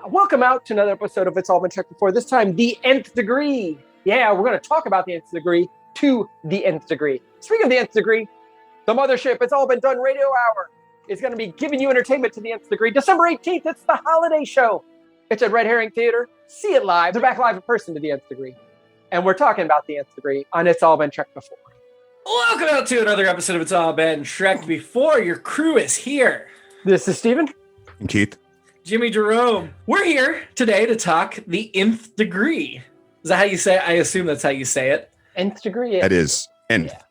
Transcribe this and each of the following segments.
Welcome out to another episode of It's All Been Checked Before. This time, the Nth Degree. Yeah, we're going to talk about the Nth Degree to the Nth Degree. Speaking of the Nth Degree, the mothership, It's All Been Done Radio Hour, is going to be giving you entertainment to the Nth Degree. December 18th, it's the holiday show. It's at Red Herring Theater. See it live. They're back live in person to the Nth Degree. And we're talking about the Nth Degree on It's All Been Checked Before. Welcome out to another episode of It's All Been Checked Before. Your crew is here. This is Steven. And Keith. Jimmy-Jerome. We're here today to talk the Nth Degree. Is that how you say it? I assume that's how you say it. Nth Degree? Yeah. That is. Nth. Yeah.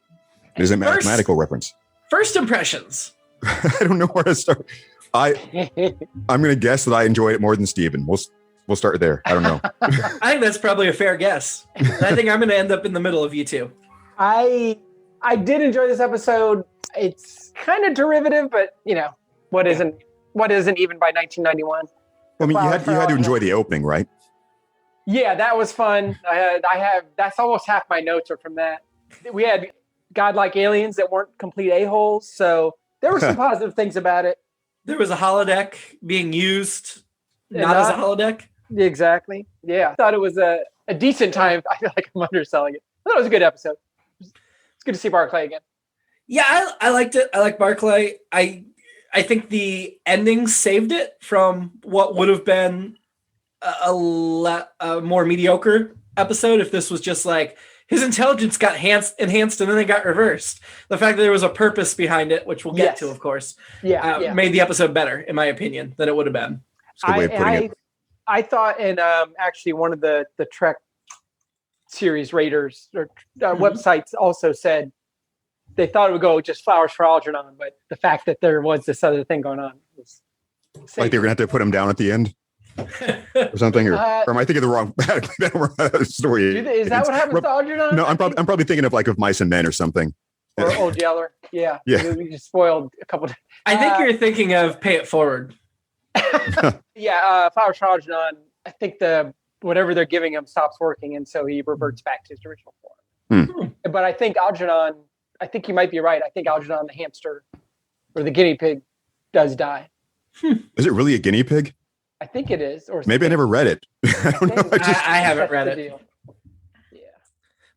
It is a mathematical reference. First impressions. I don't know where to start. I'm going to guess that I enjoyed it more than Steven. We'll start there. I don't know. I think that's probably a fair guess. And I think I'm going to end up in the middle of you two. I did enjoy this episode. It's kind of derivative, but you know, what isn't even by 1991. I mean, you had to enjoy the opening, right? Yeah, that was fun. That's almost half my notes are from that. We had godlike aliens that weren't complete a-holes, so there were some positive things about it. There was a holodeck being used, not as a holodeck. Exactly. Yeah, I thought it was a decent time. I feel like I'm underselling it. I thought it was a good episode. It's good to see Barclay again. Yeah, I liked it. I like Barclay. I think the ending saved it from what would have been a more mediocre episode if this was just like his intelligence got enhanced and then it got reversed. The fact that there was a purpose behind it, which we'll get to, of course, made the episode better, in my opinion, than it would have been. That's a good way of putting it. I thought in actually one of the Trek series raters or websites also said they thought it would go just flowers for Algernon, but the fact that there was this other thing going on was like they were going to have to put him down at the end or something, or am I thinking of the wrong story? Is that what happens to Algernon? No, I'm probably thinking of Mice and Men or something. Or Old Yeller. Yeah. We just spoiled a couple. I think you're thinking of Pay It Forward. Flowers for Algernon. I think whatever they're giving him stops working, and so he reverts back to his original form. But I think Algernon. I think you might be right. I think Algernon, the hamster or the guinea pig, does die. Is it really a guinea pig? I think it is. Or maybe I never read it. I don't know. I haven't read it. Deal. Yeah.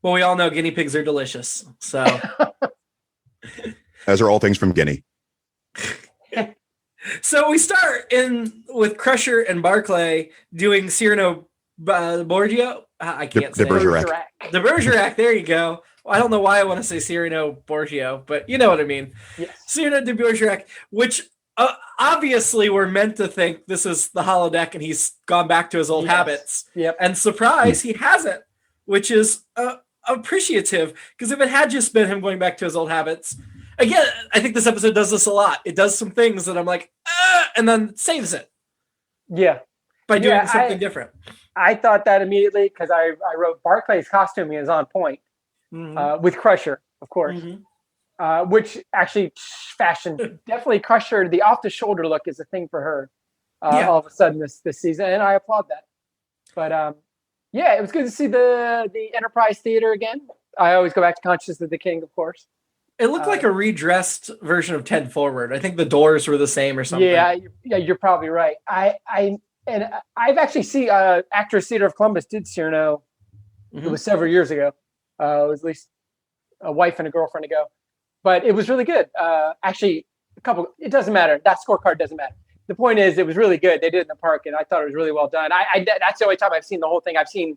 Well, we all know guinea pigs are delicious. So, as are all things from Guinea. So we start with Crusher and Barclay doing Cyrano Borgia. I can't say the Bergerac. The Bergerac. There you go. I don't know why I want to say Cyrano Borgia, but you know what I mean. Yes. Cyrano de Bergerac, which obviously we're meant to think this is the holodeck and he's gone back to his old habits. Yep. And surprise, he hasn't, which is appreciative, because if it had just been him going back to his old habits, again, I think this episode does this a lot. It does some things that I'm like, and then saves it. Yeah. By doing something different. I thought that immediately because I wrote Barclay's costuming is on point. With Crusher, of course, which actually fashion definitely Crusher. The off the shoulder look is a thing for her. All of a sudden this season, and I applaud that. But it was good to see the Enterprise Theater again. I always go back to Conscious of the King, of course. It looked like a redressed version of 10 Forward. I think the doors were the same or something. Yeah, you're probably right. I've actually seen Actors Theater of Columbus did Cyrano. It was several years ago. It was at least a wife and a girlfriend ago, but it was really good. Actually, it doesn't matter. That scorecard doesn't matter. The point is, it was really good. They did it in the park, and I thought it was really well done. That's the only time I've seen the whole thing. I've seen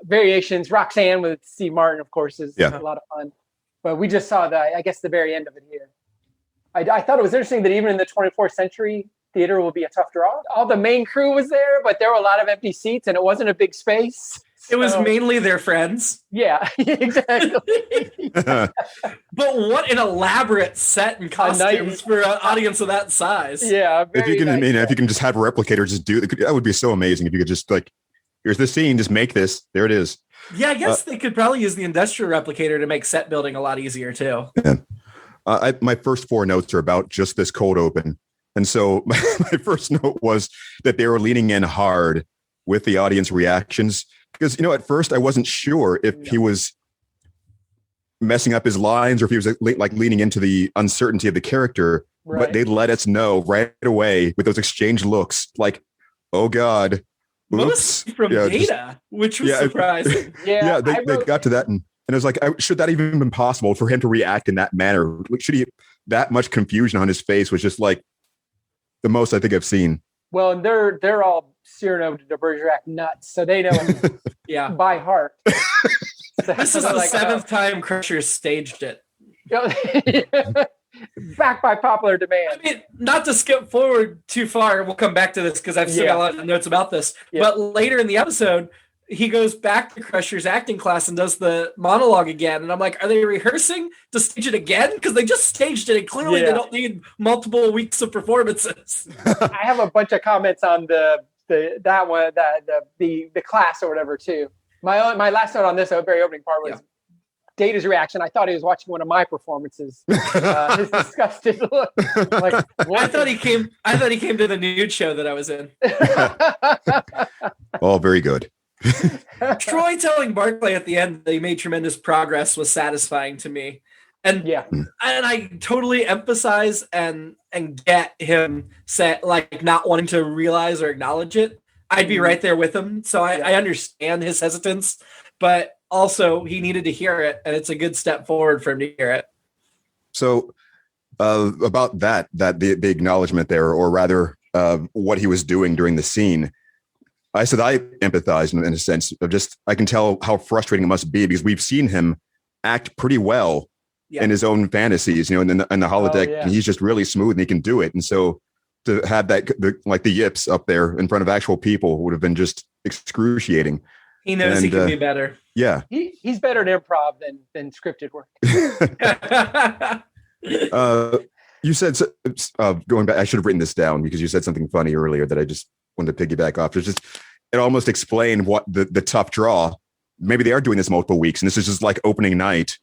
variations. Roxanne with Steve Martin, of course, is a lot of fun. But we just saw the very end of it here. I thought it was interesting that even in the 24th century, theater will be a tough draw. All the main crew was there, but there were a lot of empty seats, and it wasn't a big space. It was mainly their friends. Yeah, exactly. But what an elaborate set and costumes for an audience of that size. Yeah. If you can just have a replicator just do it, that would be so amazing. If you could just here's the scene, just make this. There it is. Yeah, I guess they could probably use the industrial replicator to make set building a lot easier too. Yeah. My first 4 notes are about just this cold open. And so my first note was that they were leaning in hard with the audience reactions. Because, at first I wasn't sure if he was messing up his lines or if he was leaning into the uncertainty of the character. Right. But they let us know right away with those exchanged looks. Like, oh God, oops. Mostly from Data, which was surprising. They got to that, and it was like, should that even been possible for him to react in that manner? Should he? That much confusion on his face was just like the most I think I've seen. Well, and they're all Cyrano de Bergerac nuts, so they know by heart. So this is the seventh time Crusher staged it. Back by popular demand. I mean, not to skip forward too far, we'll come back to this because I've still got a lot of notes about this. Yeah. But later in the episode, he goes back to Crusher's acting class and does the monologue again. And I'm like, are they rehearsing to stage it again? Because they just staged it, and clearly they don't need multiple weeks of performances. I have a bunch of comments on the class or whatever too. My last note on this very opening part was Data's reaction. I thought he was watching one of my performances. His disgusted look. Like, I thought he came to the nude show that I was in. Oh, very good. Troy telling Barclay at the end that he made tremendous progress was satisfying to me. And I totally empathize and get him not wanting to realize or acknowledge it. I'd be right there with him. So I understand his hesitance, but also he needed to hear it, and it's a good step forward for him to hear it. So about the acknowledgement there, or rather what he was doing during the scene, I said I empathize in a sense of just, I can tell how frustrating it must be because we've seen him act pretty well in his own fantasies, in the holodeck, and he's just really smooth and he can do it. And so to have the yips up there in front of actual people would have been just excruciating. He knows he can be better. Yeah. He's better at improv than scripted work. You said, going back, I should have written this down because you said something funny earlier that I just wanted to piggyback off. It almost explained what the tough draw. Maybe they are doing this multiple weeks, and this is just like opening night,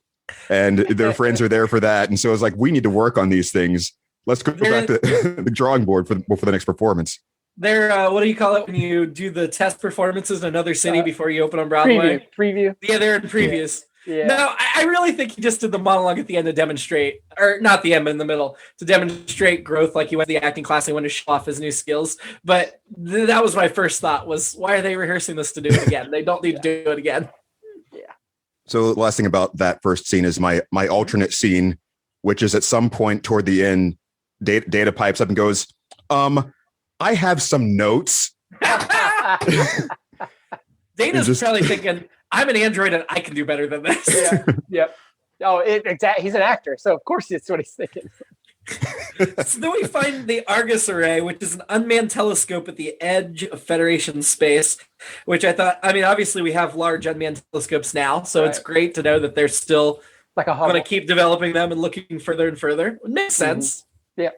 and their friends are there for that. And so it's like, we need to work on these things. Let's go back to the drawing board for the next performance. They're what do you call it when you do the test performances in another city before you open on Broadway? Preview. Yeah, they're in previews. Yeah. No, I really think he just did the monologue at the end to demonstrate, or not the end, but in the middle, to demonstrate growth, like he went to the acting class and went to show off his new skills. But that was my first thought was, why are they rehearsing this to do it again? They don't need to do it again. Yeah. So the last thing about that first scene is my alternate scene, which is at some point toward the end, Data pipes up and goes, I have some notes. Data's probably thinking, I'm an android and I can do better than this. Yeah. Yep. Oh, he's an actor, so of course that's what he's thinking. So then we find the Argus Array, which is an unmanned telescope at the edge of Federation space, which I thought, obviously we have large unmanned telescopes now, so it's great to know that they're still like a going to keep developing them and looking further and further. It makes sense. Yeah.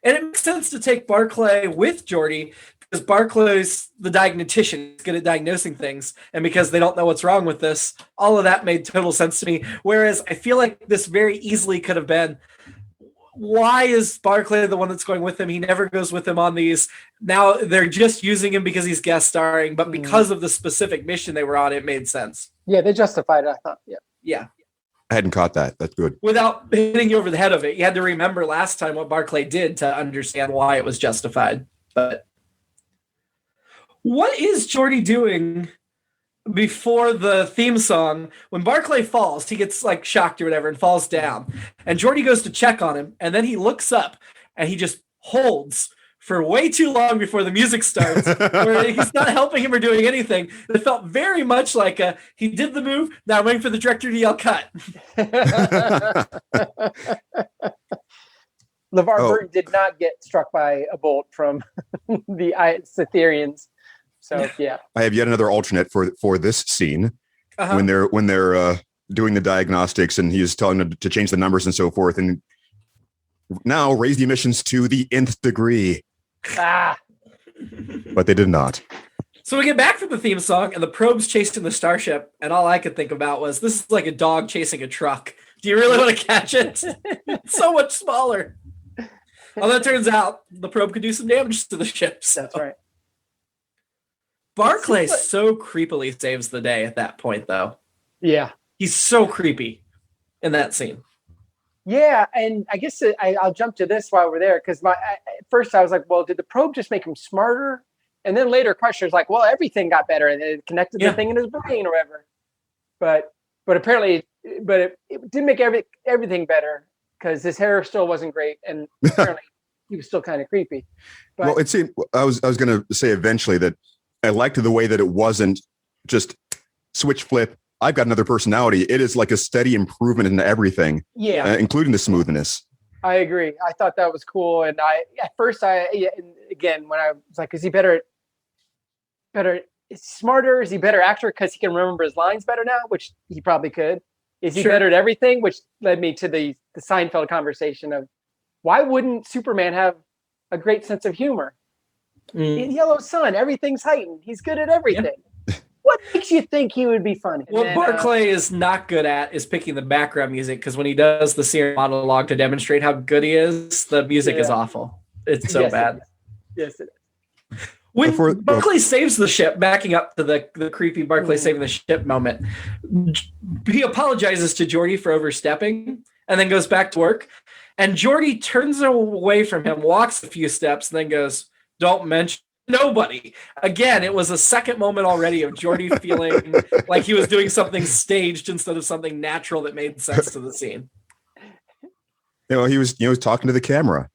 And it makes sense to take Barclay with Geordi because Barclay's the diagnostician. He's good at diagnosing things. And because they don't know what's wrong with this, all of that made total sense to me. Whereas I feel like this very easily could have been, why is Barclay the one that's going with him? He never goes with him on these. Now they're just using him because he's guest starring, but because of the specific mission they were on, it made sense. Yeah, they justified it, I thought. Yeah. Yeah. I hadn't caught that. That's good. Without hitting you over the head of it. You had to remember last time what Barclay did to understand why it was justified. But what is Geordi doing before the theme song? When Barclay falls, he gets like shocked or whatever and falls down. And Geordi goes to check on him. And then he looks up and he just holds for way too long before the music starts, where he's not helping him or doing anything. It felt very much like he did the move, now I'm waiting for the director to yell cut. LeVar Burton did not get struck by a bolt from the Cytherians. So, yeah. I have yet another alternate for this scene when they're doing the diagnostics and he's telling them to change the numbers and so forth. And now raise the emissions to the nth degree. But they did not. So we get back from the theme song and the probe's chasing the starship, and all I could think about was, this is like a dog chasing a truck. Do you really want to catch it? It's so much smaller. Although it turns out the probe could do some damage to the ship. So. That's right. Barclay so creepily saves the day at that point, though. Yeah. He's so creepy in that scene. Yeah, and I guess I'll jump to this while we're there because at first I was like, well, did the probe just make him smarter? And then later, Crusher's like, well, everything got better and it connected the thing in his brain or whatever. But apparently, it didn't make everything better because his hair still wasn't great, and apparently he was still kind of creepy. But, well, it seemed I was going to say eventually that I liked the way that it wasn't just switch flip. I've got another personality. It is like a steady improvement in everything, including the smoothness. I agree. I thought that was cool. And at first, again, when I was like, is he better, is he smarter? Is he better actor because he can remember his lines better now, which he probably could. Is he better at everything? Which led me to the Seinfeld conversation of why wouldn't Superman have a great sense of humor? In Yellow Sun, everything's heightened. He's good at everything. Yeah. What makes you think he would be funny? What Barclay is not good at is picking the background music, because when he does the serial monologue to demonstrate how good he is, the music is awful. It's so bad. Yes, it is. When Barclay saves the ship, backing up to the creepy Barclay saving the ship moment, he apologizes to Geordi for overstepping and then goes back to work. And Geordi turns away from him, walks a few steps, and then goes, "Don't mention nobody." Again, it was a second moment already of Geordi feeling like he was doing something staged instead of something natural that made sense to the scene. He was talking to the camera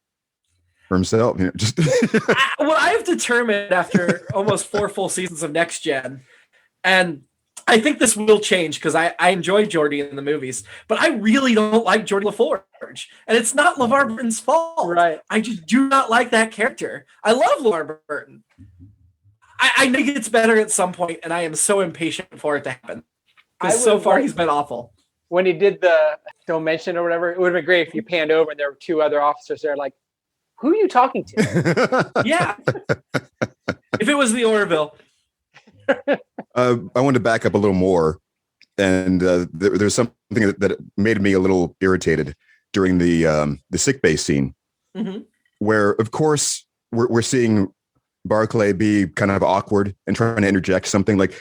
for himself. Just what I've determined after almost 4 full seasons of Next Gen, and I think this will change because I enjoy Geordi in the movies, but I really don't like Geordi LaForge. And it's not LeVar Burton's fault. Right. I just do not like that character. I love LeVar Burton. I think it's better at some point, and I am so impatient for it to happen. Because so far he's been awful. When he did the don't mention or whatever, it would have been great if you panned over and there were 2 other officers there like, who are you talking to? Yeah. If it was the Orville. I wanted to back up a little more, and there's something that made me a little irritated during the sickbay scene, where, of course, we're seeing Barclay be kind of awkward and trying to interject something like,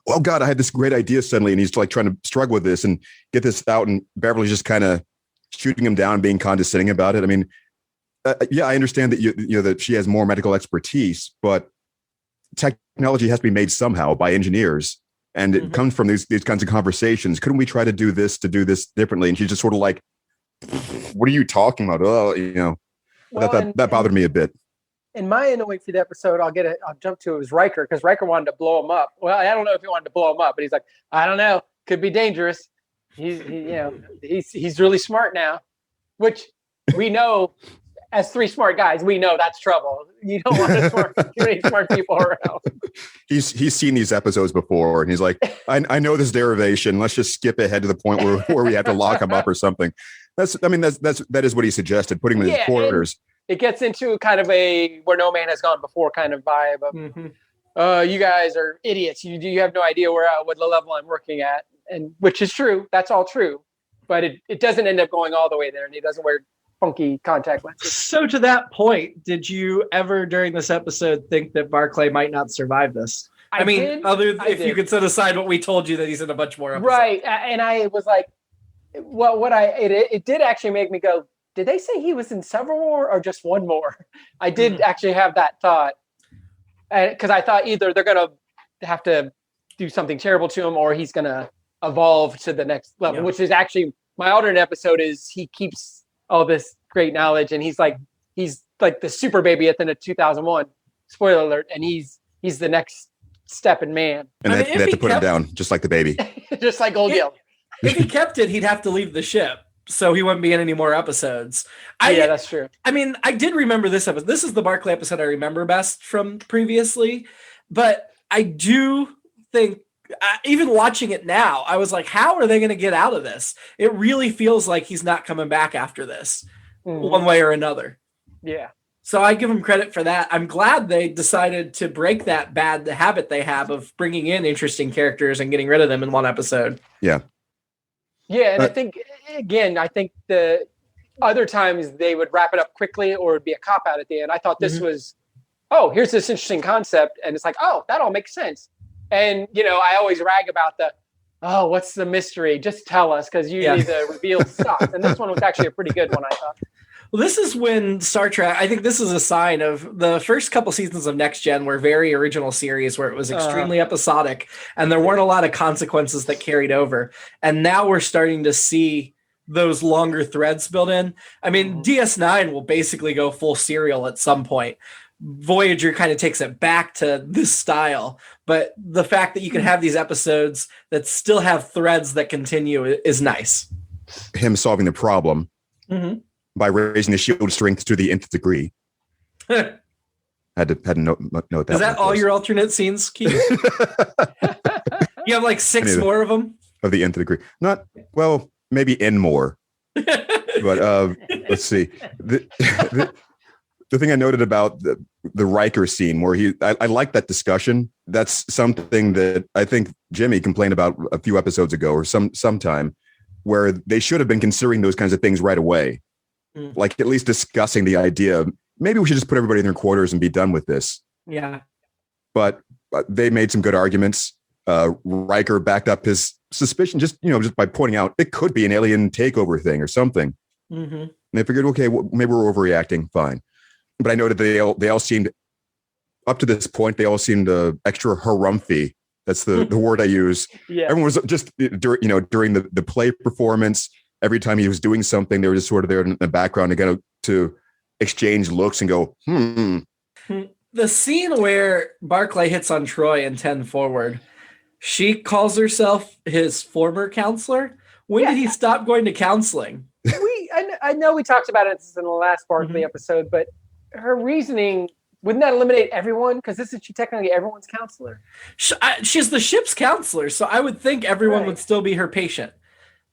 oh God, I had this great idea suddenly, and he's like trying to struggle with this and get this out, and Beverly's just kind of shooting him down, being condescending about it. I mean, I understand that that she has more medical expertise, but technology has to be made somehow by engineers, and it comes from these kinds of conversations. Couldn't we try to do this differently? And she's just sort of like, what are you talking about? Oh, that bothered me a bit. In my annoying for the episode, I'll jump to it was Riker, because Riker wanted to blow him up. Well, I don't know if he wanted to blow him up, but he's like, I don't know, could be dangerous. He's really smart now, which we know. As 3 smart guys, we know that's trouble. You don't want too many smart people around. He's seen these episodes before, and he's like, I know this derivation. Let's just skip ahead to the point where we have to lock him up or something. That is what he suggested, putting him in his quarters. It gets into kind of a where no man has gone before kind of vibe of, you guys are idiots. You have no idea what the level I'm working at, and which is true. That's all true, but it doesn't end up going all the way there, and he doesn't wear funky contact lenses. So to that point, did you ever during this episode think that Barclay might not survive this? I mean, if you could set aside what we told you that he's in a bunch more episodes. Right. And I was like, well, it did actually make me go, did they say he was in several more or just one more? I did actually have that thought. Because I thought either they're going to have to do something terrible to him or he's going to evolve to the next level, which is actually my alternate episode is he keeps all this great knowledge, and he's like the super baby at the end of 2001. Spoiler alert! And he's the next step in man. And they have to put him down, just like the baby, just like Old Gil. If he kept it, he'd have to leave the ship, so he wouldn't be in any more episodes. Yeah, that's true. I mean, I did remember this episode. This is the Barclay episode I remember best from previously, but I do think. Even watching it now, I was like, how are they going to get out of this? It really feels like he's not coming back after this one way or another. Yeah. So I give him credit for that. I'm glad they decided to break that bad habit they have of bringing in interesting characters and getting rid of them in one episode. Yeah. Yeah. And I think the other times they would wrap it up quickly or it'd be a cop out at the end. I thought this was, here's this interesting concept. And it's like, that all makes sense. And, I always rag about oh, what's the mystery? Just tell us, because usually the reveal sucks. And this one was actually a pretty good one, I thought. Well, this is when Star Trek, I think this is a sign of the first couple seasons of Next Gen were very original series where it was extremely episodic and there weren't a lot of consequences that carried over. And now we're starting to see those longer threads built in. I mean, DS9 will basically go full serial at some point. Voyager kind of takes it back to this style, but the fact that you can have these episodes that still have threads that continue is nice. Him solving the problem. Mm-hmm. By raising the shield strength to the nth degree. had to note that. Is that all your alternate scenes, Keith? You have like 6 more of them? Of the nth degree. Not, well, maybe N more. But let's see. The thing I noted about the Riker scene where I like that discussion. That's something that I think Jimmy complained about a few episodes ago or sometime where they should have been considering those kinds of things right away. Like at least discussing the idea. Maybe we should just put everybody in their quarters and be done with this. Yeah. But they made some good arguments. Riker backed up his suspicion just by pointing out it could be an alien takeover thing or something. Mm-hmm. And they figured, okay, well, maybe we're overreacting. Fine. But I noted they all seemed, up to this point, they all seemed extra harumphy. That's the word I use. Yeah. Everyone was just during the play performance. Every time he was doing something, they were just sort of there in the background to exchange looks and go, The scene where Barclay hits on Troy in 10 Forward, she calls herself his former counselor. When did he stop going to counseling? I know we talked about it in the last Barclay episode, but her reasoning, wouldn't that eliminate everyone? Because isn't she technically everyone's counselor? She's the ship's counselor, so I would think everyone would still be her patient.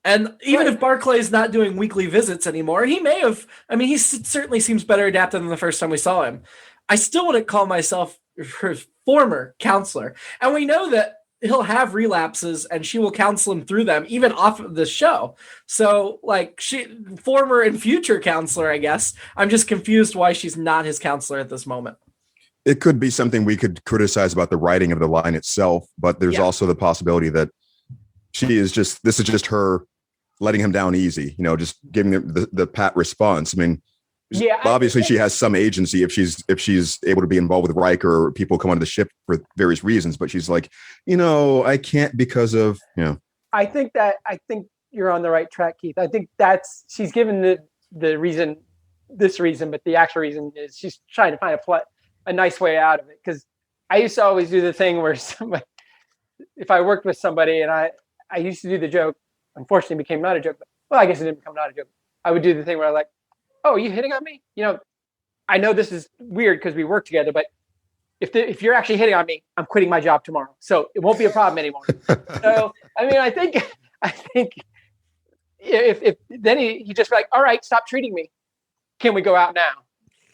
And even if Barclay is not doing weekly visits anymore, he may have. I mean, he certainly seems better adapted than the first time we saw him. I still wouldn't call myself her former counselor. And we know that he'll have relapses and she will counsel him through them, even off of the show. So, like, former and future counselor, I guess. I'm just confused why she's not his counselor at this moment. It could be something we could criticize about the writing of the line itself, but there's also the possibility that this is just her letting him down easy, just giving the pat response. I mean, obviously she has some agency if she's able to be involved with Riker or people come onto the ship for various reasons, but she's like, I can't because of, I think you're on the right track, Keith. I think she's given the reason, this reason, but the actual reason is she's trying to find a nice way out of it. Because I used to always do the thing where if I worked with somebody and I used to do the joke, unfortunately it became not a joke, but I guess it didn't become not a joke. I would do the thing where I'm like, oh, are you hitting on me? I know this is weird because we work together, but if you're actually hitting on me, I'm quitting my job tomorrow. So it won't be a problem anymore. So, I mean, I think if then he just be like, all right, stop treating me. Can we go out now?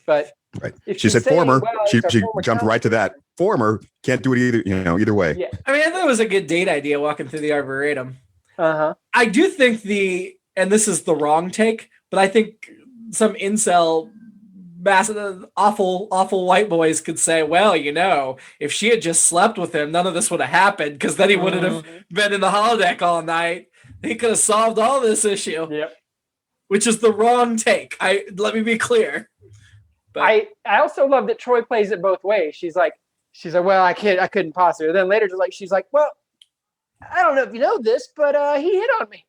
But right. She said former. She jumped right to that. Former, can't do it either way. Yeah. I mean, I thought it was a good date idea walking through the Arboretum. Uh-huh. I do think and this is the wrong take, but I think some incel massive awful white boys could say, well, if she had just slept with him, none of this would have happened, because then he wouldn't have been in the holodeck all night. He could have solved all this issue. Yep. Which is the wrong take. Let me be clear. But I also love that Troy plays it both ways. She's like, well, I couldn't possibly. Then later, she's like, well, I don't know if you know this, but he hit on me.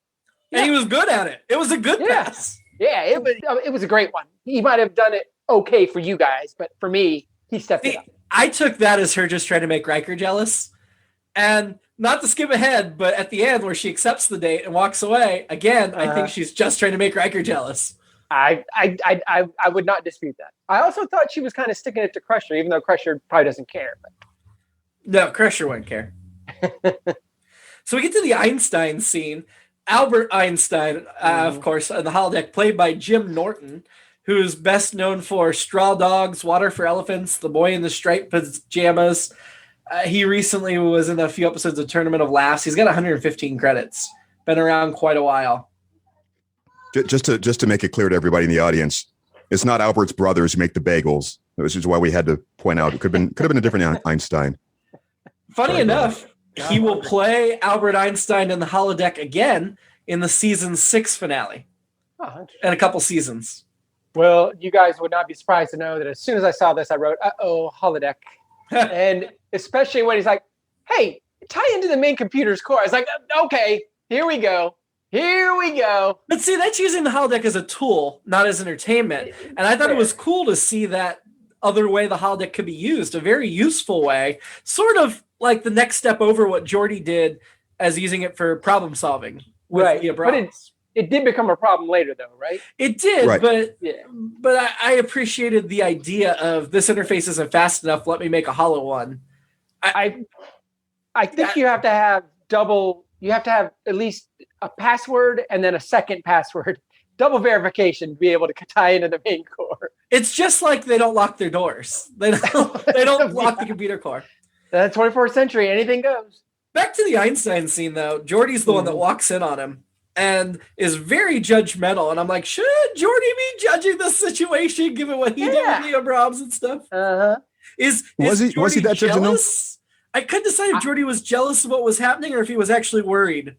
And he was good at it. It was a good pass. Yeah, it was a great one. He might have done it okay for you guys, but for me, he stepped it up. I took that as her just trying to make Riker jealous. And not to skip ahead, but at the end where she accepts the date and walks away, again, I think she's just trying to make Riker jealous. I would not dispute that. I also thought she was kind of sticking it to Crusher, even though Crusher probably doesn't care. But. No, Crusher wouldn't care. So we get to the Einstein scene. Albert Einstein, of course, on the holodeck, played by Jim Norton, who's best known for Straw Dogs, Water for Elephants, The Boy in the Striped Pajamas. He recently was in a few episodes of Tournament of Laughs. He's got 115 credits. Been around quite a while. Just to make it clear to everybody in the audience, it's not Albert's brothers who make the bagels. Which is why we had to point out it could have been a different Einstein. Funny enough, he will play Albert Einstein in the holodeck again in the season 6 finale. Oh, in a couple seasons. Well, you guys would not be surprised to know that as soon as I saw this, I wrote, "Uh-oh, holodeck." And especially when he's like, "Hey, tie into the main computer's core." I was like, "Okay, here we go. Here we go." But see, that's using the holodeck as a tool, not as entertainment. And I thought it was cool to see that other way the holodeck could be used, a very useful way, sort of like the next step over what Geordi did as using it for problem solving. Right. But it did become a problem later, though, right? It did, right. but I appreciated the idea of this interface isn't fast enough. Let me make a hollow one. I think you have to have you have to have at least a password and then a second password, double verification to be able to tie into the main core. It's just like they don't lock their doors. They don't lock the computer core. That's 24th century. Anything goes. Back to the Einstein scene, though. Geordi's the one that walks in on him and is very judgmental. And I'm like, should Geordi be judging the situation given what he did with Leo Brahms and stuff? Uh-huh. Was he that jealous? I couldn't decide if Geordi was jealous of what was happening or if he was actually worried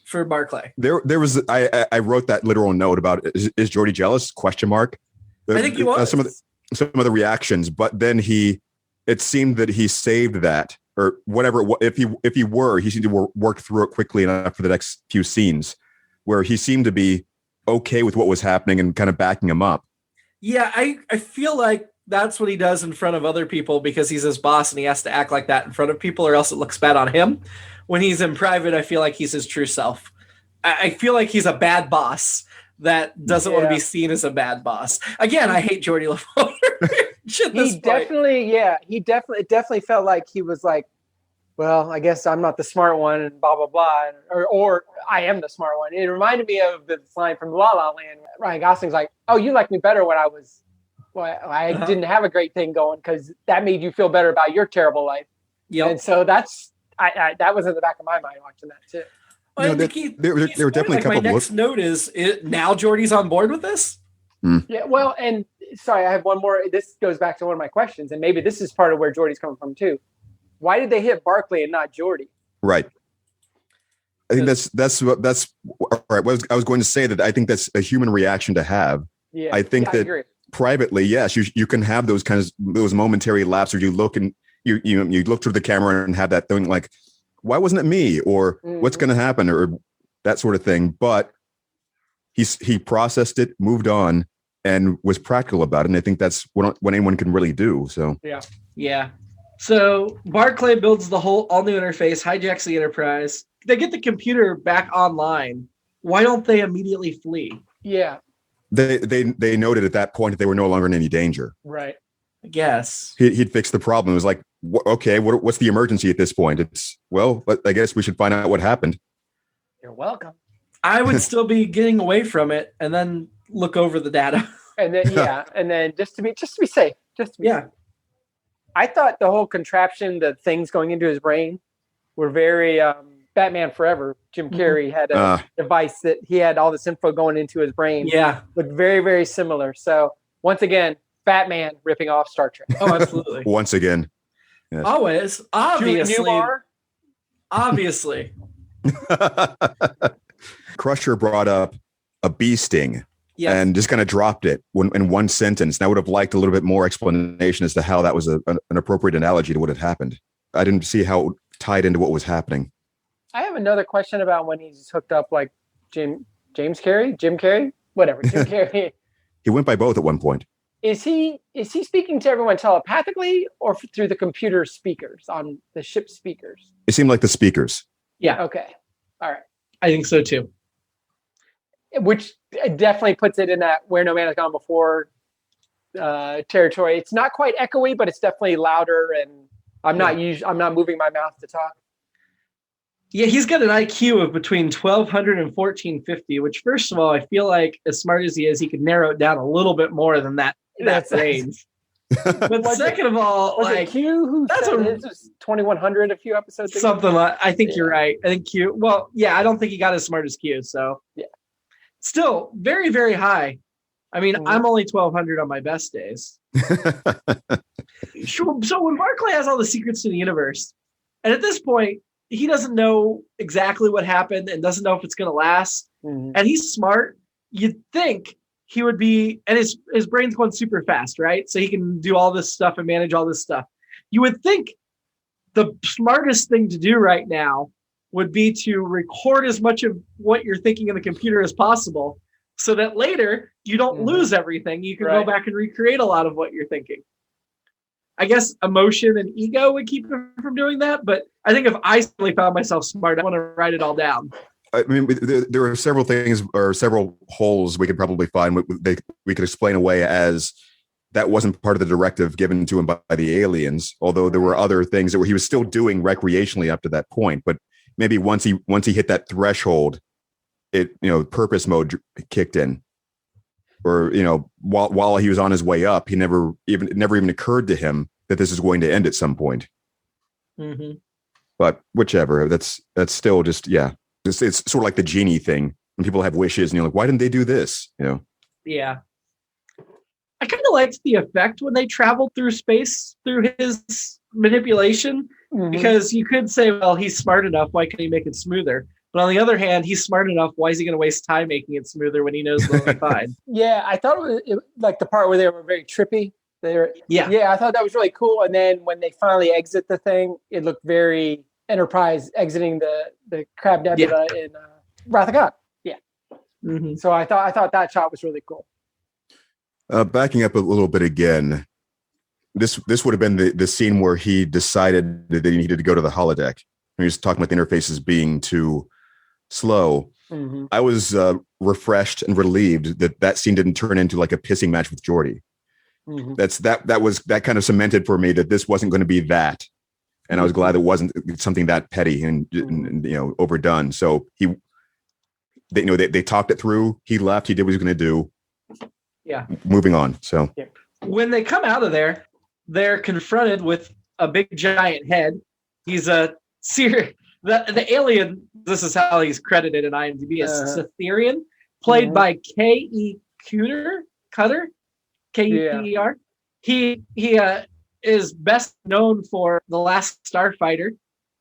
for Barclay. There was I wrote that literal note about is Geordi jealous? ? I think he was. Some of the reactions, but then it seemed that he saved that or whatever. If he seemed to work through it quickly enough for the next few scenes, where he seemed to be okay with what was happening and kind of backing him up. Yeah, I feel like that's what he does in front of other people because he's his boss and he has to act like that in front of people or else it looks bad on him. When he's in private, I feel like he's his true self. I feel like he's a bad boss that doesn't want to be seen as a bad boss. Again, I hate Geordi LaForge. He definitely felt like he was like, well, I guess I'm not the smart one and blah, blah, blah. Or I am the smart one. It reminded me of the line from La La Land. Ryan Gosling's like, oh, you liked me better when I didn't have a great thing going because that made you feel better about your terrible life. Yep. And so that was in the back of my mind watching that too. Well, there were definitely a couple of next note is now Geordi's on board with this. Yeah, well, and sorry, I have one more. This goes back to one of my questions, and maybe this is part of where Geordi's coming from too. Why did they hit Barclay and not Geordi? Right. I think that's all right. I was going to say that I think that's a human reaction to have. Yeah, I think that privately, yes, you can have those those momentary lapses where you look and you look through the camera and have that thing like, why wasn't it me? Or what's going to happen? Or that sort of thing. But he processed it, moved on, and was practical about it. And I think that's what anyone can really do. So yeah. So Barclay builds the whole all new interface, hijacks the Enterprise. They get the computer back online. Why don't they immediately flee? Yeah. They noted at that point that they were no longer in any danger. Right. I guess he'd fixed the problem. It was like, okay, what's the emergency at this point? It's I guess we should find out what happened. You're welcome. I would still be getting away from it and then look over the data. And then and then just to be safe. Safe. I thought the whole contraption, the things going into his brain, were very Batman Forever. Jim Carrey had a device that he had all this info going into his brain. Yeah, looked very, very similar. So once again, Batman ripping off Star Trek. Oh, absolutely. Once again, yes. Always, obviously. Crusher brought up a bee sting. Yes. And just kind of dropped it in one sentence. And I would have liked a little bit more explanation as to how that was an appropriate analogy to what had happened. I didn't see how it tied into what was happening. I have another question about when he's hooked up like Jim Carrey, whatever, Jim Carrey. He went by both at one point. Is he speaking to everyone telepathically or through the computer speakers on the ship speakers? It seemed like the speakers. Yeah. Okay. All right. I think so too. Which definitely puts it in that where no man has gone before territory. It's not quite echoey, but it's definitely louder. And I'm not moving my mouth to talk. Yeah, he's got an IQ of between 1,200 and 1,450. Which, first of all, I feel like as smart as he is, he could narrow it down a little bit more than that range. But second of all, was it Q who said it was 2,100 a few episodes ago? Something like. I think you're right. I think Q. Well, yeah, I don't think he got as smart as Q. So yeah. Still very, very high. I mean, I'm only 1,200 on my best days. So when Barclay has all the secrets to the universe, and at this point, he doesn't know exactly what happened and doesn't know if it's going to last. Mhm. And he's smart. You'd think he would be, and his brain's going super fast, right? So he can do all this stuff and manage all this stuff. You would think the smartest thing to do right now would be to record as much of what you're thinking in the computer as possible so that later you don't lose everything. You can go back and recreate a lot of what you're thinking. I guess emotion and ego would keep him from doing that. But I think if I suddenly found myself smart, I want to write it all down. I mean, there are several things or several holes we could probably find. We could explain away as that wasn't part of the directive given to him by the aliens, although there were other things that he was still doing recreationally up to that point. But maybe once he hit that threshold, purpose mode kicked in. Or, while he was on his way up, it never even occurred to him that this is going to end at some point. Mm-hmm. But whichever, that's still just, yeah. It's sort of like the genie thing when people have wishes and you're like, why didn't they do this? Yeah. I kind of liked the effect when they traveled through space through his manipulation, because you could say, well, he's smart enough. Why can't he make it smoother? But on the other hand, he's smart enough. Why is he going to waste time making it smoother when he knows they'll be fine? Yeah, I thought it was like the part where they were very trippy. I thought that was really cool. And then when they finally exit the thing, it looked very Enterprise exiting the Crab Nebula in Wrath of God. Yeah. Mm-hmm. So I thought that shot was really cool. Backing up a little bit again, this would have been the scene where he decided that he needed to go to the holodeck. He was talking about the interfaces being too slow. Mm-hmm. I was refreshed and relieved that scene didn't turn into like a pissing match with Geordi. Mm-hmm. That kind of cemented for me that this wasn't going to be that. And I was glad it wasn't something that petty and overdone. So they talked it through. He left. He did what he was going to do. Yeah. Moving on. So when they come out of there, they're confronted with a big giant head. He's the alien. This is how he's credited in IMDb as Cytherian, played by K.E. Cutter, K-U-T-E-R. He is best known for The Last Starfighter,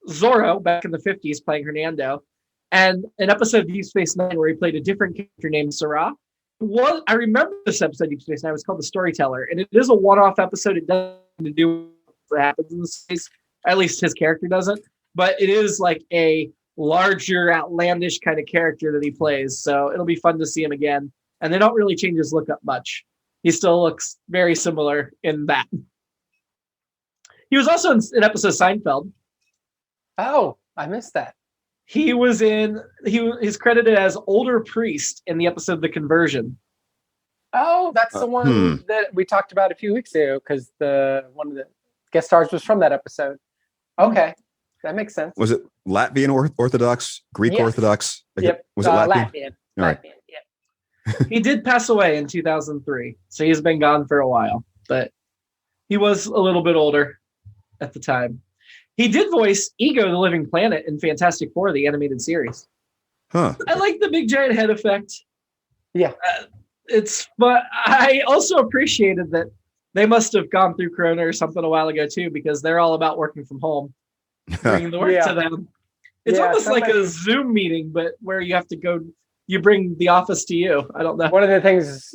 Zorro back in the 50s playing Hernando, and an episode of Deep Space Nine where he played a different character named Sarah. I remember this episode of Deep Space Nine. It was called The Storyteller, and it is a one-off episode. It doesn't do with what happens in the space. At least his character doesn't. But it is like a larger, outlandish kind of character that he plays. So it'll be fun to see him again. And they don't really change his look up much. He still looks very similar in that. He was also in an episode of Seinfeld. Oh, I missed that. He's credited as older priest in the episode The Conversion. Oh, that's the one that we talked about a few weeks ago, because one of the guest stars was from that episode. Okay, that makes sense. Was it Latvian Orthodox, Greek Orthodox? Yep. Was it Latvian? Latvian. All right. Latvian, yeah. He did pass away in 2003, so he's been gone for a while, but he was a little bit older at the time. He did voice Ego the Living Planet in Fantastic Four, the animated series. Huh. I like the big giant head effect. Yeah. But I also appreciated that they must have gone through Corona or something a while ago too, because they're all about working from home, bringing the work to them. It's almost like a Zoom meeting, but where you have to go, you bring the office to you. I don't know. One of the things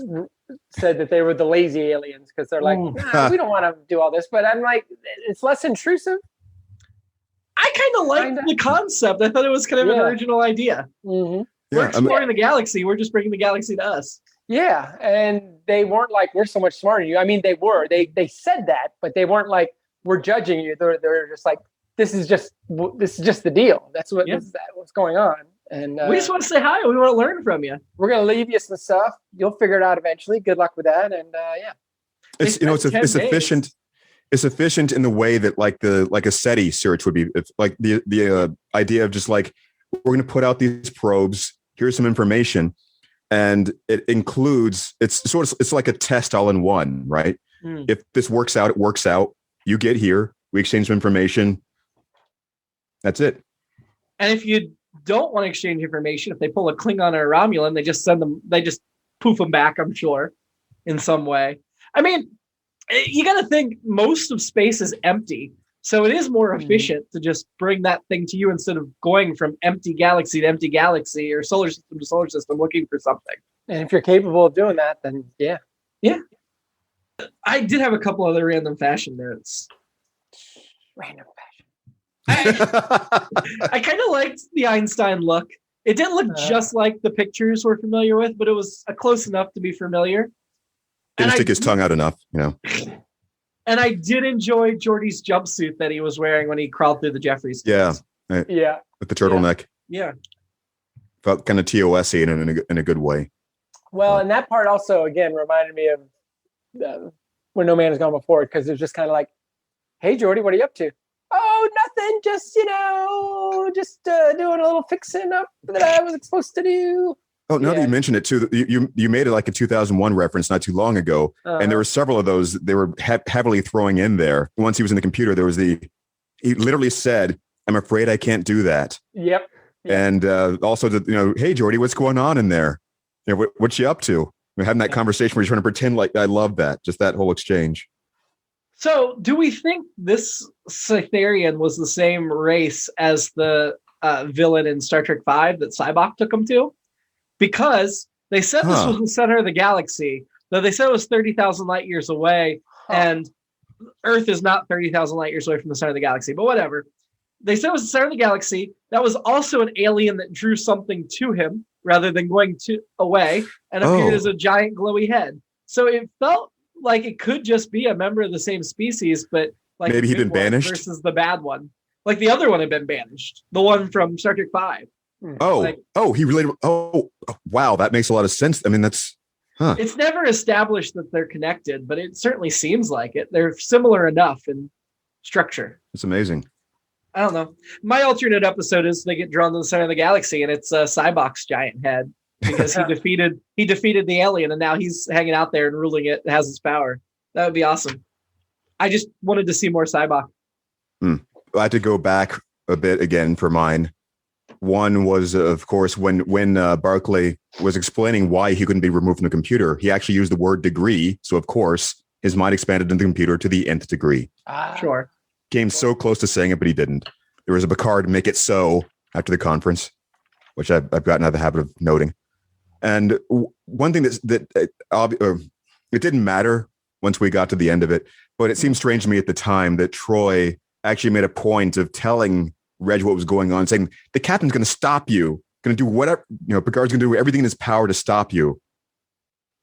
said that they were the lazy aliens, because they're like, we don't want to do all this. But I'm like, it's less intrusive. I kind of liked the concept. I thought it was kind of an original idea. Mm-hmm. We're exploring the galaxy. We're just bringing the galaxy to us. Yeah, and they weren't like, we're so much smarter than you. I mean, they were. They said that, but they weren't like, we're judging you. They're just like, this is just the deal. That's what's going on. And we just want to say hi. We want to learn from you. We're gonna leave you some stuff. You'll figure it out eventually. Good luck with that. And it's efficient. It's efficient in the way that like a SETI search would be. If, like the idea of just like, we're going to put out these probes. Here's some information, and it includes. It's like a test all in one, right? If this works out, it works out. You get here. We exchange some information. That's it. And if you don't want to exchange information, if they pull a Klingon or a Romulan, they just send them. They just poof them back. I'm sure, in some way. I mean, you got to think most of space is empty. So it is more efficient to just bring that thing to you instead of going from empty galaxy to empty galaxy or solar system to solar system looking for something. And if you're capable of doing that, then yeah. Yeah. I did have a couple other random fashion notes. Random fashion. I kind of liked the Einstein look. It didn't look just like the pictures we're familiar with, but it was close enough to be familiar. Didn't stick his tongue out enough, And I did enjoy Geordi's jumpsuit that he was wearing when he crawled through the Jeffries. Yeah. Yeah. With the turtleneck. Yeah. Felt kind of TOS-y in a good way. Well, and that part also, again, reminded me of When No Man Has Gone Before, because it was just kind of like, hey, Geordi, what are you up to? Oh, nothing. Just, doing a little fixing up that I was supposed to do. Oh, now that you mentioned it too, you made it like a 2001 reference not too long ago, and there were several of those they were heavily throwing in there. Once he was in the computer, there was he literally said, "I'm afraid I can't do that." Yep. And also, hey Geordi, what's going on in there? What's you up to? We're having that conversation where you're trying to pretend like I love that, just that whole exchange. So, do we think this Cytherian was the same race as the villain in Star Trek V that Cybok took him to? Because they said this was the center of the galaxy, though they said it was 30,000 light years away, and Earth is not 30,000 light years away from the center of the galaxy, but whatever. They said it was the center of the galaxy. That was also an alien that drew something to him rather than going away and appeared as a giant glowy head. So it felt like it could just be a member of the same species, but like maybe he'd been banished versus the bad one. Like the other one had been banished, the one from Star Trek V. He related. Oh, wow. That makes a lot of sense. I mean, that's, It's never established that they're connected, but it certainly seems like it. They're similar enough in structure. It's amazing. I don't know. My alternate episode is they get drawn to the center of the galaxy and it's Cybok's giant head because he defeated the alien and now he's hanging out there and ruling it, has its power. That would be awesome. I just wanted to see more Cybok. I had to go back a bit again for mine. One was, of course, when Barclay was explaining why he couldn't be removed from the computer, he actually used the word degree. So, of course, his mind expanded in the computer to the nth degree. Sure. Came so close to saying it, but he didn't. There was a Picard make it so after the conference, which I've gotten out of the habit of noting. And one thing that it didn't matter once we got to the end of it, but it seemed strange to me at the time that Troy actually made a point of telling Reg what was going on, saying the captain's going to stop you, going to do whatever, Picard's going to do everything in his power to stop you.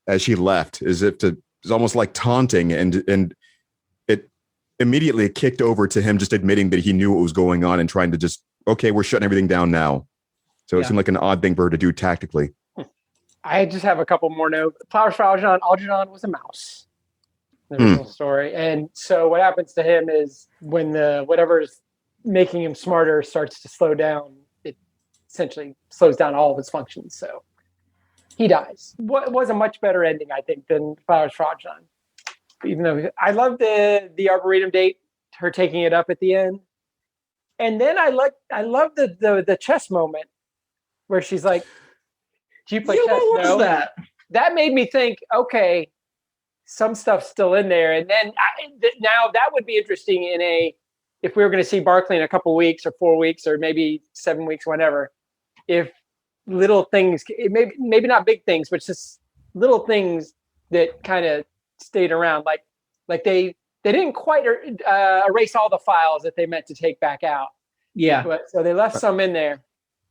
As she left, as if it's almost like taunting, and it immediately kicked over to him just admitting that he knew what was going on and trying to just, okay, we're shutting everything down now. So it seemed like an odd thing for her to do tactically. I just have a couple more notes. Flowers for Algernon. Algernon was a mouse in the original story, and so what happens to him is when whatever's making him smarter starts to slow down, it essentially slows down all of his functions. So he dies. What was a much better ending, I think, than Flowers for Algernon. Even though I love the Arboretum date, her taking it up at the end, and then I love the chess moment where she's like, "Do you play chess?" What was that? That made me think, okay, some stuff's still in there, and then now that would be interesting if we were going to see Barclay in a couple weeks or 4 weeks or maybe 7 weeks, whenever, if little things, maybe not big things, but just little things that kind of stayed around, like they didn't quite erase all the files that they meant to take back out. Yeah. So they left some in there.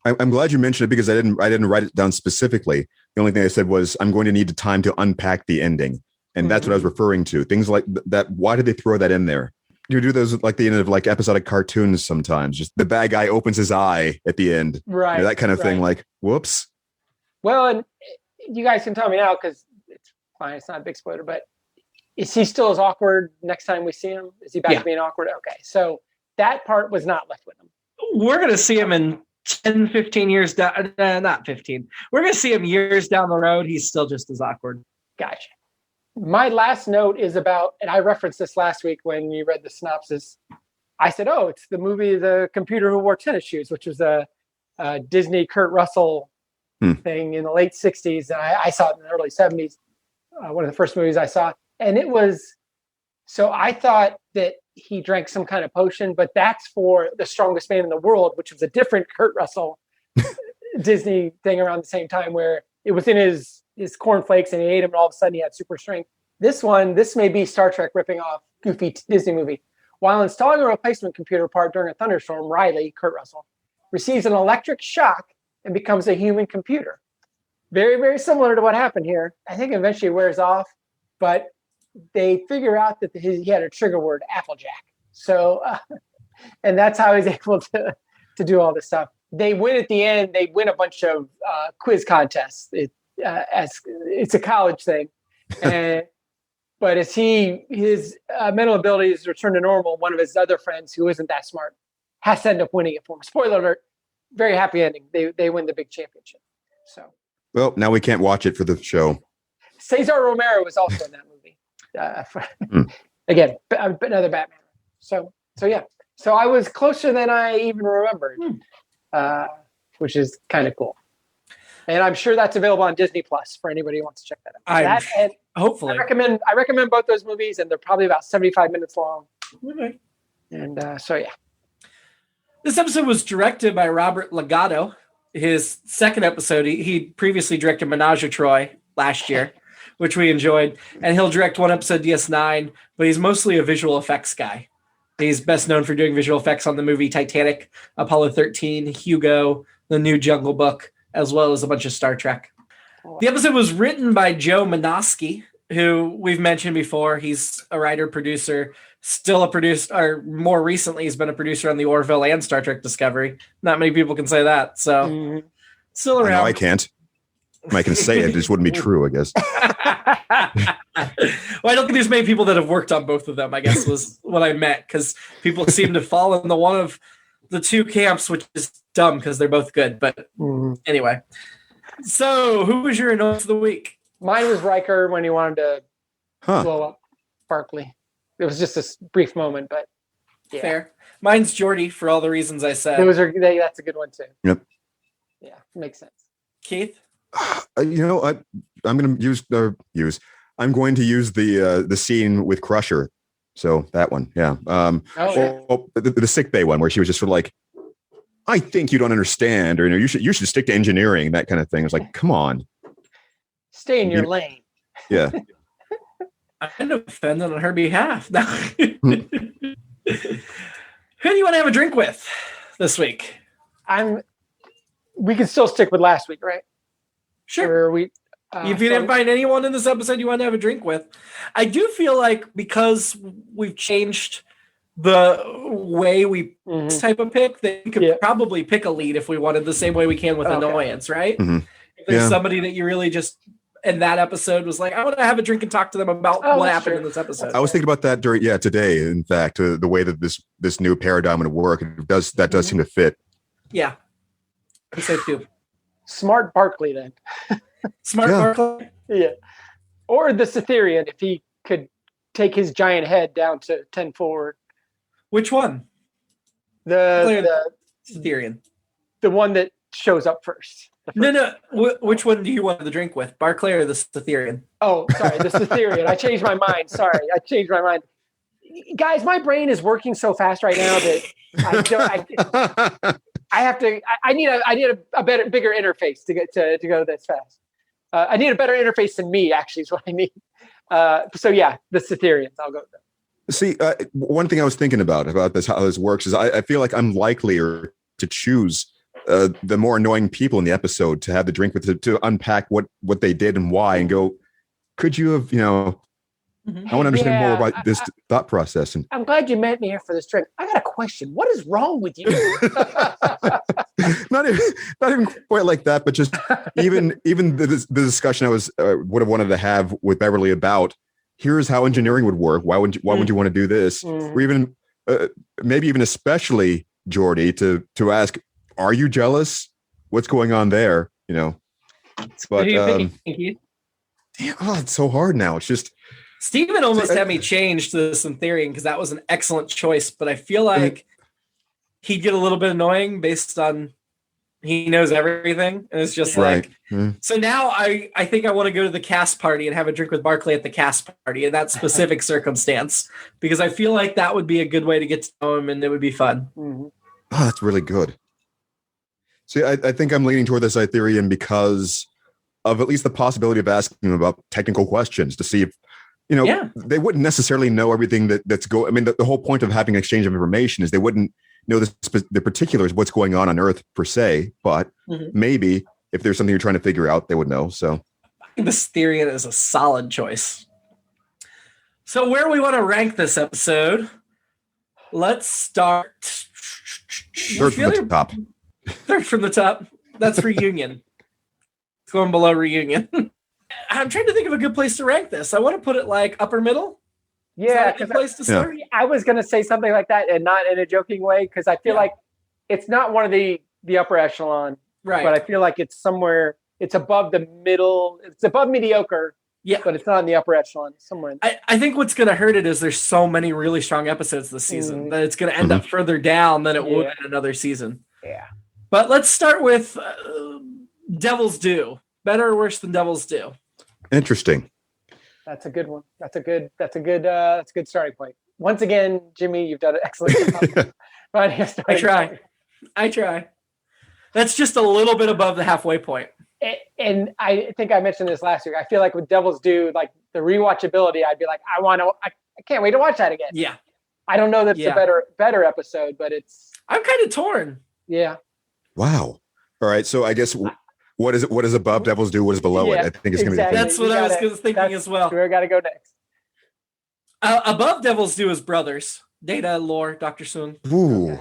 I'm glad you mentioned it because I didn't write it down specifically. The only thing I said was I'm going to need time to unpack the ending. And that's what I was referring to. Things like that. Why did they throw that in there? You do those like the end of like episodic cartoons sometimes. Just the bad guy opens his eye at the end. Right. That kind of thing. Like, whoops. Well, and you guys can tell me now because it's fine. It's not a big spoiler, but is he still as awkward next time we see him? Is he back to being awkward? Okay. So that part was not left with him. We're going to see him in 10, 15 years down. Not 15. We're going to see him years down the road. He's still just as awkward. Gotcha. My last note is about, and I referenced this last week when you read the synopsis. I said, "Oh, it's the movie The Computer Who Wore Tennis Shoes," which was a Disney Kurt Russell thing in the late 60s. And I saw it in the early 70s. One of the first movies I saw. And it was, so I thought that he drank some kind of potion, but that's for the strongest man in the world, which was a different Kurt Russell Disney thing around the same time, where it was in his cornflakes and he ate them and all of a sudden he had super strength. This may be Star Trek ripping off goofy Disney movie. While installing a replacement computer part during a thunderstorm, Riley, Kurt Russell, receives an electric shock and becomes a human computer. Very, very similar to what happened here. I think eventually it wears off, but they figure out that he had a trigger word, Applejack. So, and that's how he's able to do all this stuff. They win at the end. They win a bunch of quiz contests. As it's a college thing. But as his mental abilities return to normal, one of his other friends who isn't that smart has to end up winning it for him. Spoiler alert, very happy ending. They win the big championship. So, well, now we can't watch it for the show. Cesar Romero was also in that movie. Again, another Batman. So yeah. So I was closer than I even remembered, which is kind of cool. And I'm sure that's available on Disney Plus for anybody who wants to check that out. Hopefully. I recommend both those movies, and they're probably about 75 minutes long. Okay. And so, yeah. This episode was directed by Robert Legato. His second episode, he previously directed Menage a Trois last year, which we enjoyed. And he'll direct one episode DS9, but he's mostly a visual effects guy. He's best known for doing visual effects on the movie Titanic, Apollo 13, Hugo, The New Jungle Book, as well as a bunch of Star Trek. The episode was written by Joe Menosky, who we've mentioned before. He's a writer-producer, still a producer, or more recently, he's been a producer on The Orville and Star Trek Discovery. Not many people can say that, so still around. I know I can't. I can say it, just wouldn't be true, I guess. Well, I don't think there's many people that have worked on both of them, I guess was what I meant, because people seem to fall in the one of the two camps, which is dumb because they're both good. But anyway, so who was your annoyance of the week? Mine was Riker when he wanted to blow up Barclay. It was just a brief moment, but yeah. Fair. Mine's Geordi for all the reasons I said. That's a good one too. Yep. Yeah, makes sense. Keith? I'm going to use the scene with Crusher. So that one, yeah. The sick bay one where she was just sort of like, I think you don't understand, or you should stick to engineering, that kind of thing. It's like, come on, stay in your lane. Yeah. I end up offended on her behalf. Who do you want to have a drink with this week? We can still stick with last week, right? Sure. If you didn't find anyone in this episode you want to have a drink with, I do feel like because we've changed the way we type of pick, that we could probably pick a lead if we wanted, the same way we can with annoyance, right? Mm-hmm. If there's somebody that you really just in that episode was like, I want to have a drink and talk to them about what happened in this episode. I was thinking about that today. In fact, the way that this new paradigm would work, does seem to fit. Yeah, I say too. Smart Barclay then. Smart Barclay? Yeah. Or the Cytherean, if he could take his giant head down to 10 forward. Which one? The Cytherean. The one that shows up first. No. Which one do you want the drink with? Barclay or the Cytherean? Oh, sorry, the Cytherean. I changed my mind. Sorry, I changed my mind. Guys, my brain is working so fast right now that I need a better, bigger interface to go this fast. I need a better interface than me, actually, is what I need. So yeah, the Cythereans, I'll go with them. See, one thing I was thinking about this, how this works, is I feel like I'm likelier to choose the more annoying people in the episode to have the drink with, to unpack what they did and why, and go, could you have, I want to understand more about this thought process. And I'm glad you met me here for this drink. I got a question. What is wrong with you? not even quite like that, but just even the discussion I would have wanted to have with Beverly about, here's how engineering would work. Why would you want to do this? Or even maybe even especially Geordi to ask, are you jealous? What's going on there? But it's so hard now. It's just. Steven almost had me change to the Cytherean because that was an excellent choice, but I feel like he'd get a little bit annoying based on He knows everything, and it's just Right. So now I think I want to go to the cast party and have a drink with Barclay at the cast party in that specific circumstance, because I feel like that would be a good way to get to know him, and it would be fun. Mm-hmm. Oh, that's really good. See, I think I'm leaning toward the Cytherian because of at least the possibility of asking him about technical questions to see if, they wouldn't necessarily know everything that's I mean, the whole point of having an exchange of information is they wouldn't know the particulars of what's going on Earth per se, but maybe if there's something you're trying to figure out, they would know. So I think the Cytherian is a solid choice. So where we want to rank this episode, let's start. Third from the top. Third from the top. That's Reunion. It's going below Reunion. I'm trying to think of a good place to rank this. I want to put it like upper middle. Yeah, good place to start. I was going to say something like that, and not in a joking way, because I feel like it's not one of the upper echelon, right? But I feel like it's somewhere. It's above the middle. It's above mediocre. Yeah, but it's not in the upper echelon. Somewhere. I think what's going to hurt it is there's so many really strong episodes this season that it's going to end up further down than it would in another season. Yeah. But let's start with Devil's Due. Better or worse than Devil's Due? Interesting. That's a good one. That's a good starting point. Once again, Jimmy, you've done an excellent job. I try. That's just a little bit above the halfway point. And I think I mentioned this last week. I feel like with Devil's Due, like the rewatchability, I'd be like, I can't wait to watch that again. Yeah. I don't know that it's a better episode, but I'm kind of torn. Yeah. Wow. All right. So I guess what is above Devil's Due? What is below it? I think it's going to be. That's what I was thinking as well. Where I got to go next. Above Devil's Due is Brothers. Data, Lore, Dr. Soong. Ooh.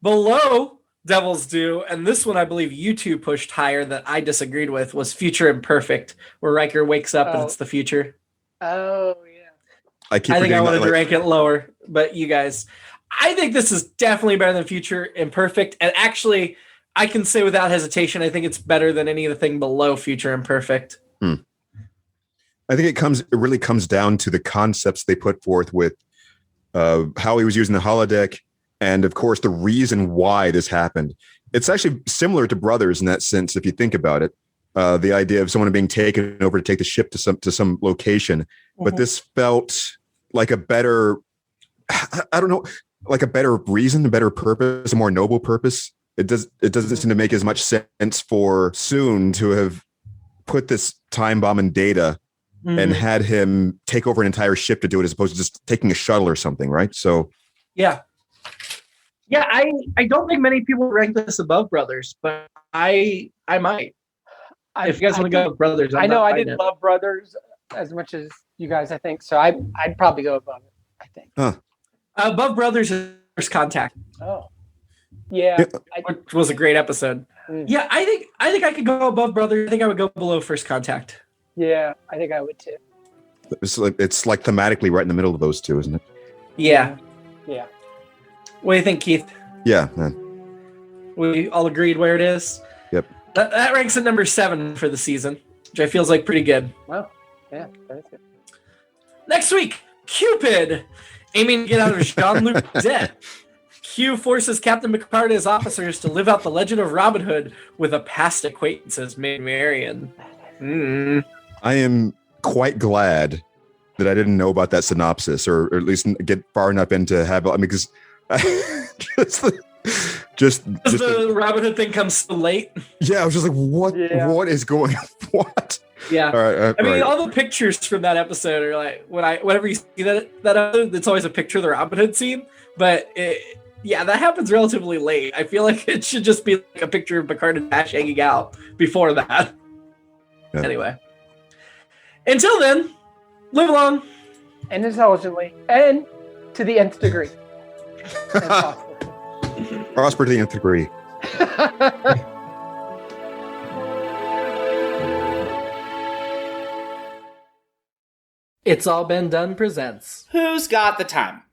Below Devil's Due, and this one I believe you two pushed higher that I disagreed with, was Future Imperfect, where Riker wakes up and it's the future. Oh, yeah. I think I wanted to rank it lower, but you guys, I think this is definitely better than Future Imperfect, and actually, I can say without hesitation, I think it's better than anything below Future Imperfect. I think it really comes down to the concepts they put forth with how he was using the holodeck, and of course the reason why this happened. It's actually similar to Brothers in that sense, if you think about it. The idea of someone being taken over to take the ship to some location, but this felt like a better, I don't know, like a better reason, a better purpose, a more noble purpose. It doesn't seem to make as much sense for Soong to have put this time bomb in Data and had him take over an entire ship to do it, as opposed to just taking a shuttle or something, right? So, yeah, I don't think many people rank this above Brothers, but I might. If you guys want to go with Brothers, I know I didn't love Brothers as much as you guys, I think. So I'd probably go above it, I think. Above Brothers is First Contact. Oh. Yeah. Which was a great episode. Yeah, I think I could go above Brothers. I think I would go below First Contact. Yeah, I think I would too. It's like thematically right in the middle of those two, isn't it? Yeah. Yeah. What do you think, Keith? Yeah, man. We all agreed where it is? Yep. That ranks at number 7 for the season, which I feels like pretty good. Wow. Yeah, that's good. Next week, Cupid, aiming to get out of Jean-Luc's debt. Q forces Captain Picard and his officers to live out the legend of Robin Hood with a past acquaintances Maid Marian. I am quite glad that I didn't know about that synopsis, or at least get far enough into have. I mean, because just the Robin Hood thing comes so late. Yeah, I was just like, what? Yeah. What is going on? What? Yeah. All right. I mean, all the pictures from that episode are like whenever you see that episode, it's always a picture of the Robin Hood scene, but. That happens relatively late. I feel like it should just be like a picture of Picard and Dash hanging out before that. Yeah. Anyway. Until then, live long. And intelligently. And to the nth degree. Prosper to the nth degree. It's All Been Done presents. Who's Got the Time?